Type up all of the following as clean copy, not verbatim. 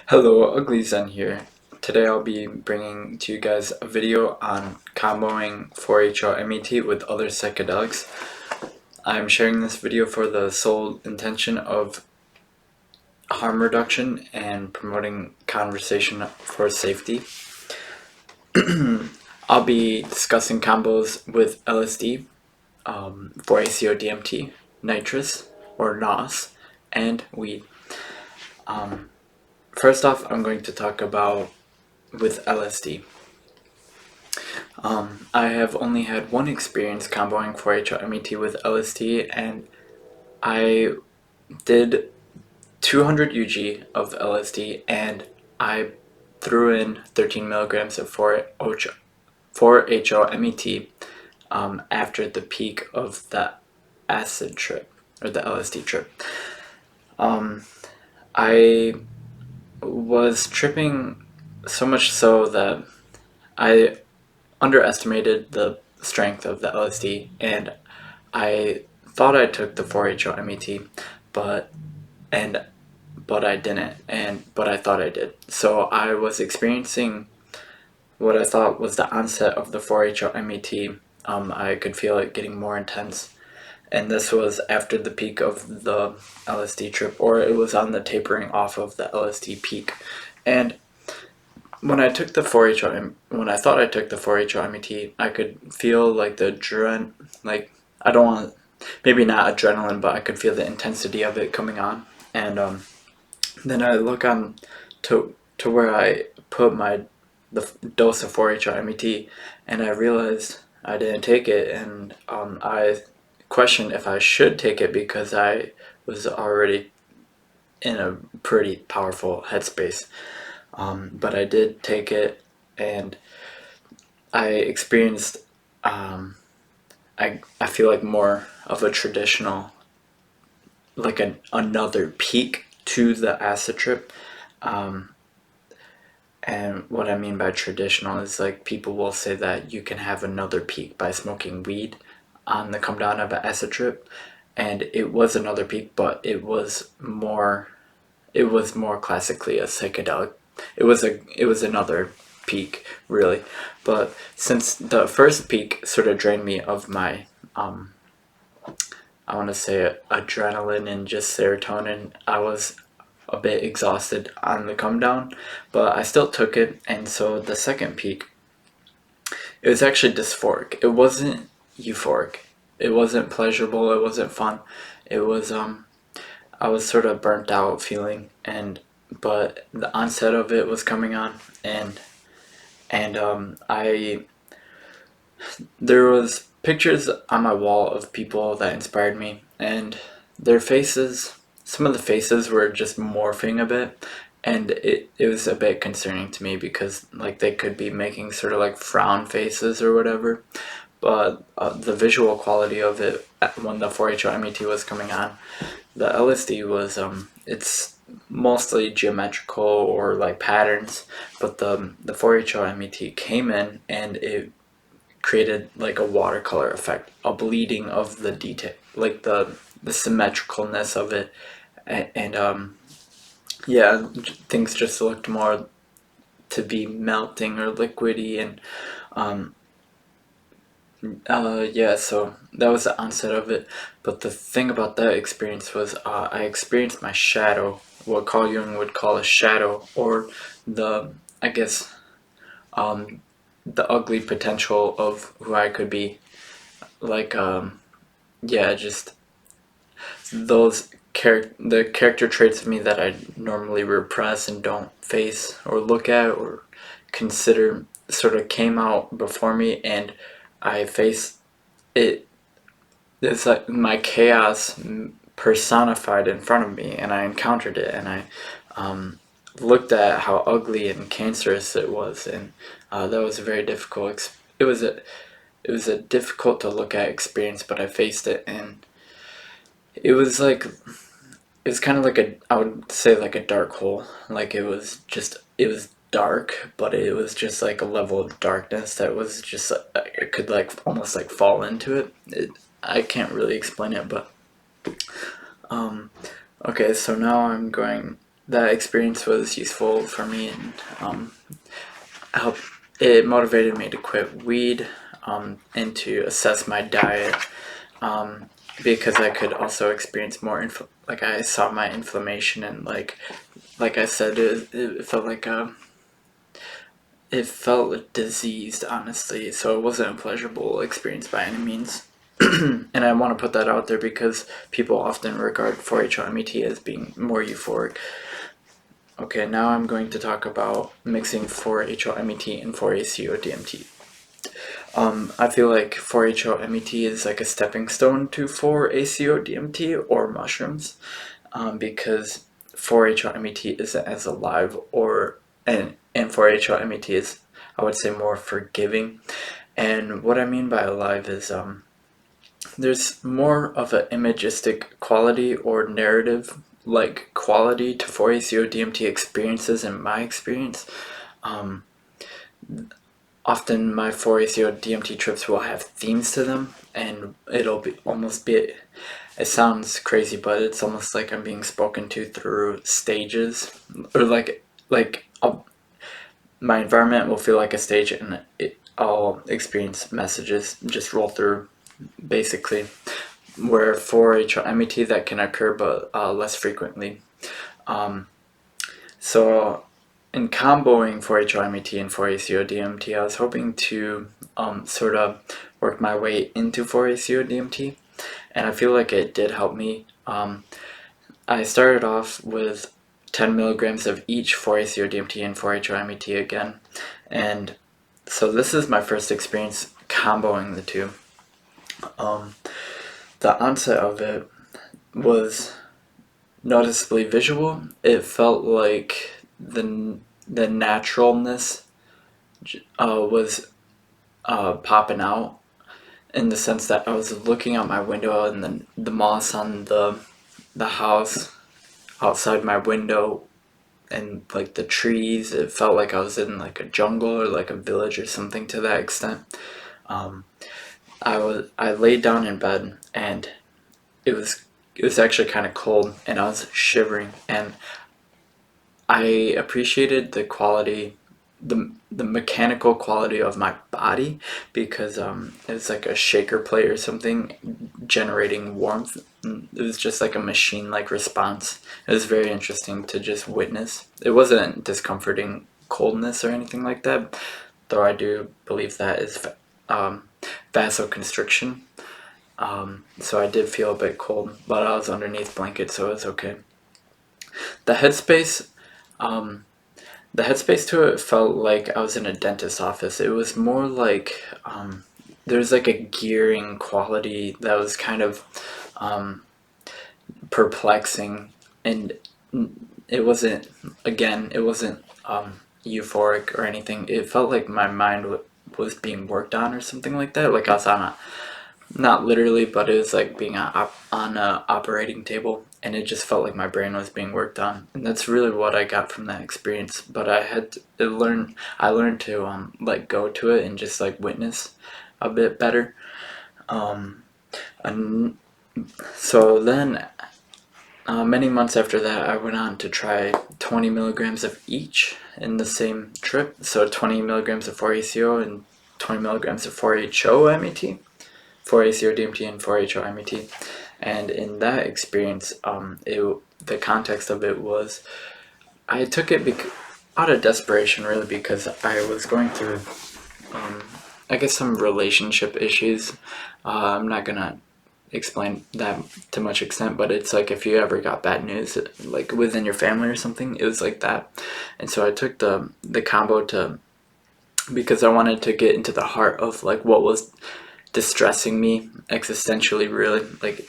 Hello, Ugly Zen here. Today I'll be bringing to you guys a video on comboing 4-HO-MET with other psychedelics. I'm sharing this video for the sole intention of harm reduction and promoting conversation for safety. I'll be discussing combos with LSD, 4-ACO-DMT, nitrous or NOS, and weed. First off, I'm going to talk about with LSD. I have only had one experience comboing 4-HO-MET with LSD, and I did 200 UG of LSD, and I threw in 13 milligrams of 4-HO-MET after the peak of the acid trip, or the LSD trip. I was tripping so much so that I underestimated the strength of the LSD, and I thought I took the 4-HO-MET, but I didn't, but I thought I did. So I was experiencing what I thought was the onset of the 4-HO-MET. I could feel it getting more intense, and this was after the peak of the LSD trip, or it was on the tapering off of the LSD peak. And when I took the 4-HO, when I thought I took the 4-HO-MET, I could feel like I don't want, maybe not adrenaline, but I could feel the intensity of it coming on. And then I look on to where I put the dose of 4-HO-MET, and I realized I didn't take it, and I questioned if I should take it because I was already in a pretty powerful headspace. But I did take it, and I experienced, I feel like more of a traditional, like another peak to the acid trip. And what I mean by traditional is like people will say that you can have another peak by smoking weed on the come down of an acid trip. And it was another peak, but it was more classically a psychedelic. It was another peak, really. But since the first peak sort of drained me of my I want to say adrenaline and just serotonin, I was a bit exhausted on the come down, but I still took it. And so the second peak, it was actually dysphoric. It wasn't euphoric. It wasn't pleasurable. It wasn't fun. It was I was sort of burnt out feeling, but the onset of it was coming on, and I there was pictures on my wall of people that inspired me, and their faces, some of the faces were just morphing a bit, and it was a bit concerning to me because like they could be making sort of like frown faces or whatever. But the visual quality of it when the 4-HO-MET was coming on, the LSD was it's mostly geometrical or like patterns, but the 4-HO-MET came in and it created like a watercolor effect, a bleeding of the detail, like the symmetricalness of it, and yeah, things just looked more to be melting or liquidy, and yeah, so that was the onset of it. But the thing about that experience was I experienced my shadow, what Carl Jung would call a shadow, or the, I guess, the ugly potential of who I could be. Like, yeah, just the character traits of me that I normally repress and don't face or look at or consider sort of came out before me, and I faced it. It's like my chaos personified in front of me, and I encountered it, and I looked at how ugly and cancerous it was, and that was a very difficult. It was a difficult to look at experience, but I faced it, and it was like it was kind of like I would say like a dark hole. Like it was dark, but it was just like a level of darkness that was just it could like almost like fall into it. I can't really explain it, but okay. So now I'm going that experience was useful for me, and helped. It motivated me to quit weed, and to assess my diet, because I could also experience more like I saw my inflammation, and like I said, it felt like it felt diseased, honestly. So it wasn't a pleasurable experience by any means. And I want to put that out there because people often regard 4-HO-MET as being more euphoric. Okay, now I'm going to talk about mixing 4-HO-MET and 4-ACO-DMT. I feel like 4-HO-MET is like a stepping stone to 4-ACO-DMT or mushrooms, because 4-HO-MET isn't as alive, and 4-HO-MET is, I would say, more forgiving. And what I mean by alive is there's more of an imagistic quality or narrative like quality to 4-ACO-DMT experiences in my experience. Um, Often my 4-ACO-DMT trips will have themes to them, and it'll be almost be, it sounds crazy, but it's almost like I'm being spoken to through stages, or my environment will feel like a stage, and I'll experience messages just roll through, basically. Where 4-HO-MET that can occur, but less frequently. So in comboing 4-HO-MET and 4-ACO-DMT, I was hoping to sort of work my way into 4-ACO-DMT, and I feel like it did help me. I started off with 10 milligrams of each 4-ACO-DMT and 4-HO-MET again, and so this is my first experience comboing the two. The onset of it was noticeably visual. It felt like the naturalness was popping out, in the sense that I was looking out my window, and then the moss on the house outside my window, and like the trees, it felt like I was in like a jungle or like a village or something to that extent. I laid down in bed, and it was actually kind of cold, and I was shivering, and I appreciated the quality, the mechanical quality of my body, because it was like a shaker plate or something generating warmth. It was just like a machine-like response. It was very interesting to just witness. It wasn't discomforting coldness or anything like that, though I do believe that is vasoconstriction. So I did feel a bit cold, but I was underneath blanket, so it was okay. The headspace, um, the headspace to it felt like I was in a dentist's office. It was more like there's like a gearing quality that was kind of um, perplexing, and it wasn't, again, it wasn't euphoric or anything. It felt like my mind was being worked on or something like that. Like I was on a, not literally, but it was like being on a operating table, and it just felt like my brain was being worked on, and that's really what I got from that experience. But I learned to let go to it and just like witness a bit better. Um, and so then, many months after that, I went on to try 20 milligrams of each in the same trip. So 20 milligrams of 4-ACO and 20 milligrams of 4-HO-MET. 4-ACO-DMT and 4-HO-MET, and in that experience, the context of it was I took it out of desperation, really, because I was going through, I guess, some relationship issues. I'm not gonna explain that to much extent, but it's like if you ever got bad news, like within your family or something, it was like that. And so I took the combo because I wanted to get into the heart of like what was distressing me existentially, really, like.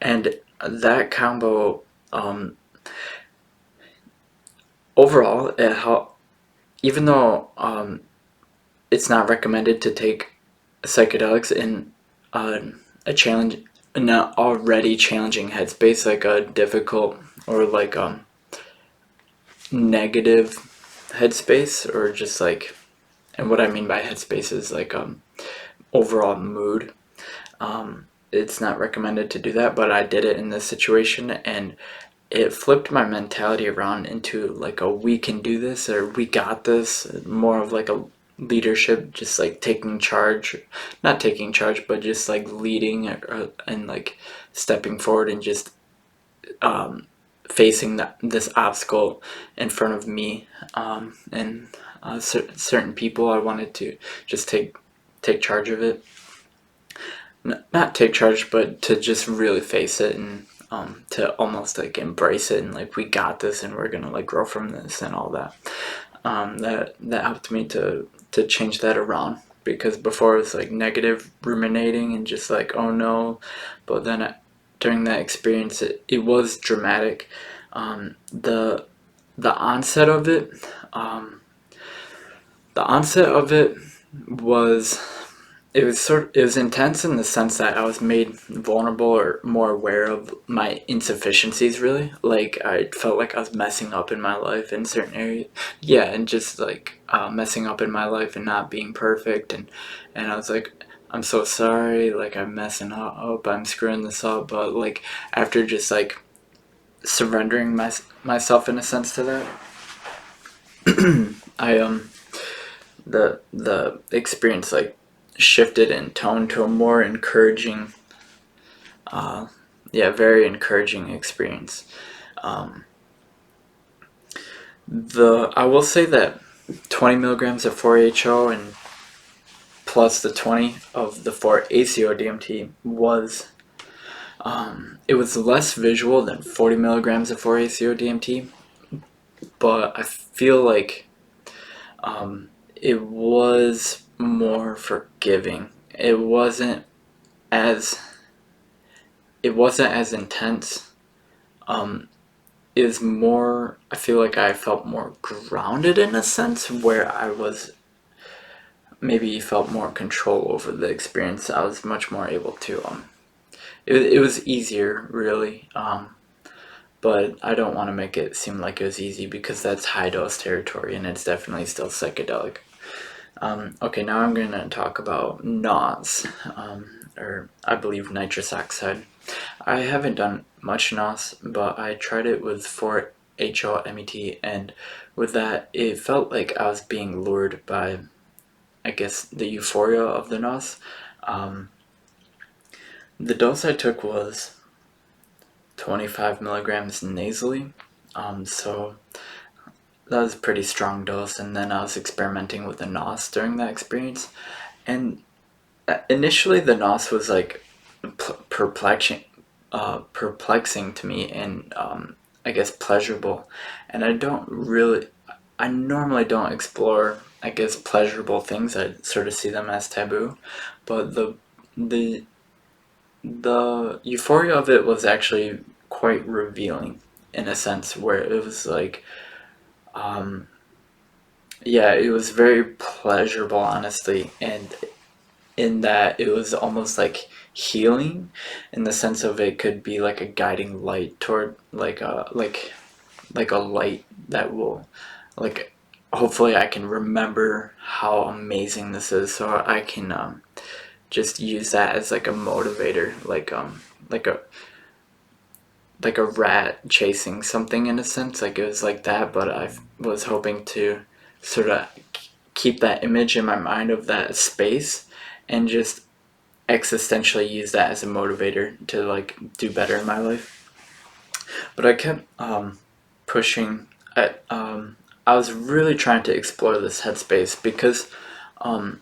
And that combo, overall, even though it's not recommended to take psychedelics in a challenge, an already challenging headspace, like a difficult or like negative headspace, or just like, and what I mean by headspace is like overall mood. It's not recommended to do that, but I did it in this situation, and it flipped my mentality around into like a we can do this or we got this, more of like a leadership, just like taking charge, not taking charge, but just like leading and like stepping forward and just facing this obstacle in front of me, and certain people. I wanted to just take charge of it, not take charge, but to just really face it and to almost like embrace it and like we got this and we're gonna like grow from this and all that. That helped me to change that around, because before it was like negative ruminating and just like oh no, but then during that experience it was dramatic. The onset of it, um, the onset of it was it was intense in the sense that I was made vulnerable or more aware of my insufficiencies, really. Like I felt like I was messing up in my life in certain areas. Yeah, and just like messing up in my life and not being perfect, and I was like, I'm so sorry, like I'm messing up, I'm screwing this up. But like after just like surrendering myself in a sense to that, I the experience like shifted in tone to a more encouraging, yeah, very encouraging experience. Um, the I will say that 20 milligrams of 4-HO and plus the 20 of the 4-ACO DMT was it was less visual than 40 milligrams of 4-ACO DMT, but I feel like it was more forgiving. As it wasn't as intense. Um, is more, I feel like I felt more grounded in a sense where I was maybe felt more control over the experience. I was much more able to it was easier, really. But I don't want to make it seem like it was easy, because that's high dose territory and it's definitely still psychedelic. Okay, now I'm going to talk about NOS, or I believe nitrous oxide. I haven't done much NOS, but I tried it with 4-HO-MET, and with that, it felt like I was being lured by, I guess, the euphoria of the NOS. Um, the dose I took was 25 milligrams nasally, so that was a pretty strong dose, and then I was experimenting with the NOS during that experience, and initially the NOS was like perplexing, perplexing to me, and I guess pleasurable. And I normally don't explore, I guess, pleasurable things. I sort of see them as taboo, but the the euphoria of it was actually quite revealing in a sense, where it was like, um, yeah, it was very pleasurable, honestly, and in that it was almost like healing, in the sense of it could be like a guiding light toward like a light that will, like, hopefully I can remember how amazing this is, so I can just use that as like a motivator, like a like a rat chasing something, in a sense. Like it was like that, but I was hoping to sort of keep that image in my mind of that space and just existentially use that as a motivator to like do better in my life. But I kept pushing at I was really trying to explore this headspace, because um,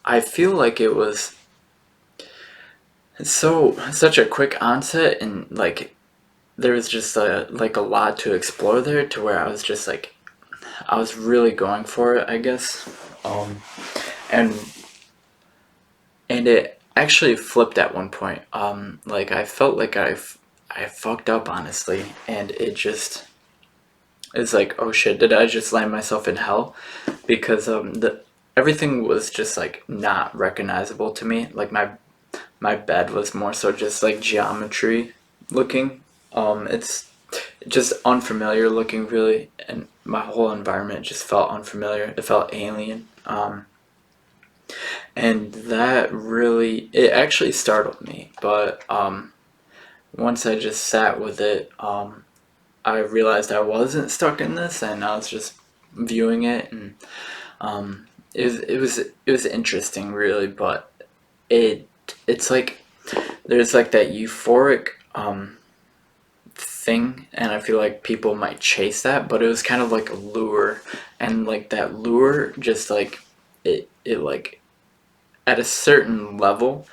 I feel like it was such a quick onset, and like there was just like a lot to explore there, to where I was just like I was really going for it, I guess. um, and and it actually flipped at one point. Like I felt like I fucked up, honestly, and it just it's like, oh shit, did I just land myself in hell? Because the everything was just like not recognizable to me. Like my bed was more so just like geometry looking. It's just unfamiliar looking, really, and my whole environment just felt unfamiliar. It felt alien. And that really, it actually startled me. But once I just sat with it, I realized I wasn't stuck in this, and I was just viewing it, and um, it was interesting, really. But it it's like there's like that euphoric thing, and I feel like people might chase that, but it was kind of like a lure, and like that lure just like it like at a certain level,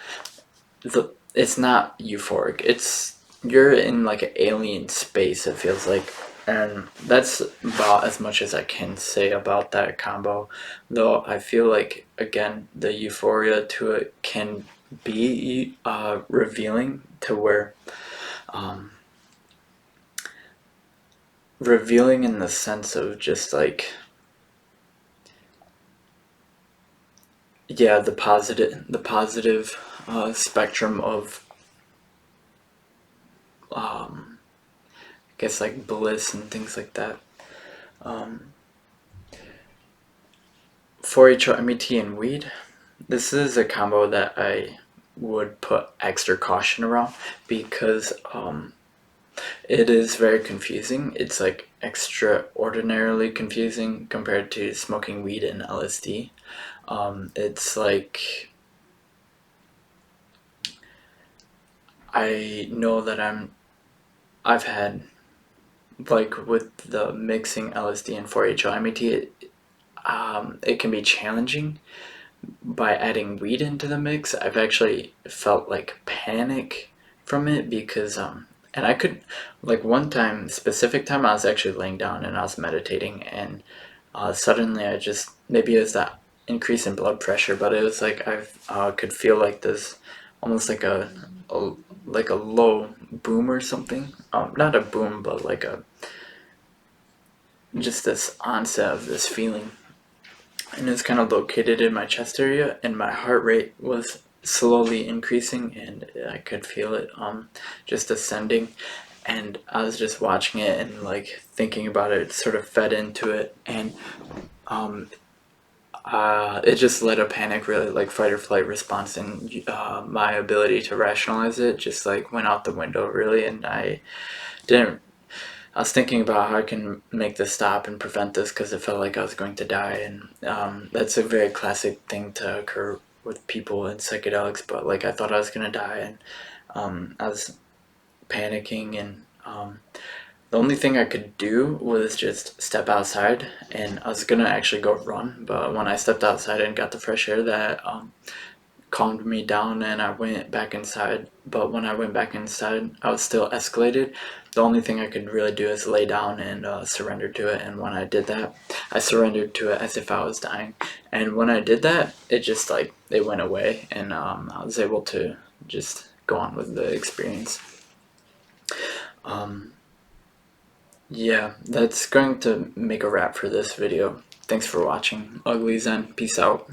it's not euphoric. It's you're in like an alien space. It feels like, and that's about as much as I can say about that combo. Though I feel like again the euphoria to it can be revealing to where um, revealing in the sense of just like yeah the positive spectrum of um, I guess like bliss and things like that. Um, 4-HO MET and weed. This is a combo that I would put extra caution around because it is very confusing. It's like extraordinarily confusing compared to smoking weed and LSD. It's like I know that I've had like with the mixing LSD and 4-HO MET, it can be challenging by adding weed into the mix. I've actually felt like panic from it because and I could like one time specific time I was actually laying down and I was meditating, and suddenly I just maybe it was that increase in blood pressure, but it was like I could feel like this almost like a like a low boom or something, not a boom but like a just this onset of this feeling, and it's kind of located in my chest area, and my heart rate was slowly increasing, and I could feel it just ascending, and I was just watching it and like thinking about it, sort of fed into it, and um, it just led a panic, really, like fight or flight response, and my ability to rationalize it just like went out the window, really, and didn't I was thinking about how I can make this stop and prevent this because it felt like I was going to die, and that's a very classic thing to occur with people in psychedelics. But like I thought I was gonna die, and I was panicking, and the only thing I could do was just step outside, and I was gonna actually go run. But when I stepped outside and got the fresh air, that calmed me down, and I went back inside. But when I went back inside, I was still escalated. The only thing I could really do is lay down and surrender to it. And when I did that, I surrendered to it as if I was dying. And when I did that, it just like it went away, and I was able to just go on with the experience. Um, yeah, that's going to make a wrap for this video. Thanks for watching. Ugly Zen. Peace out.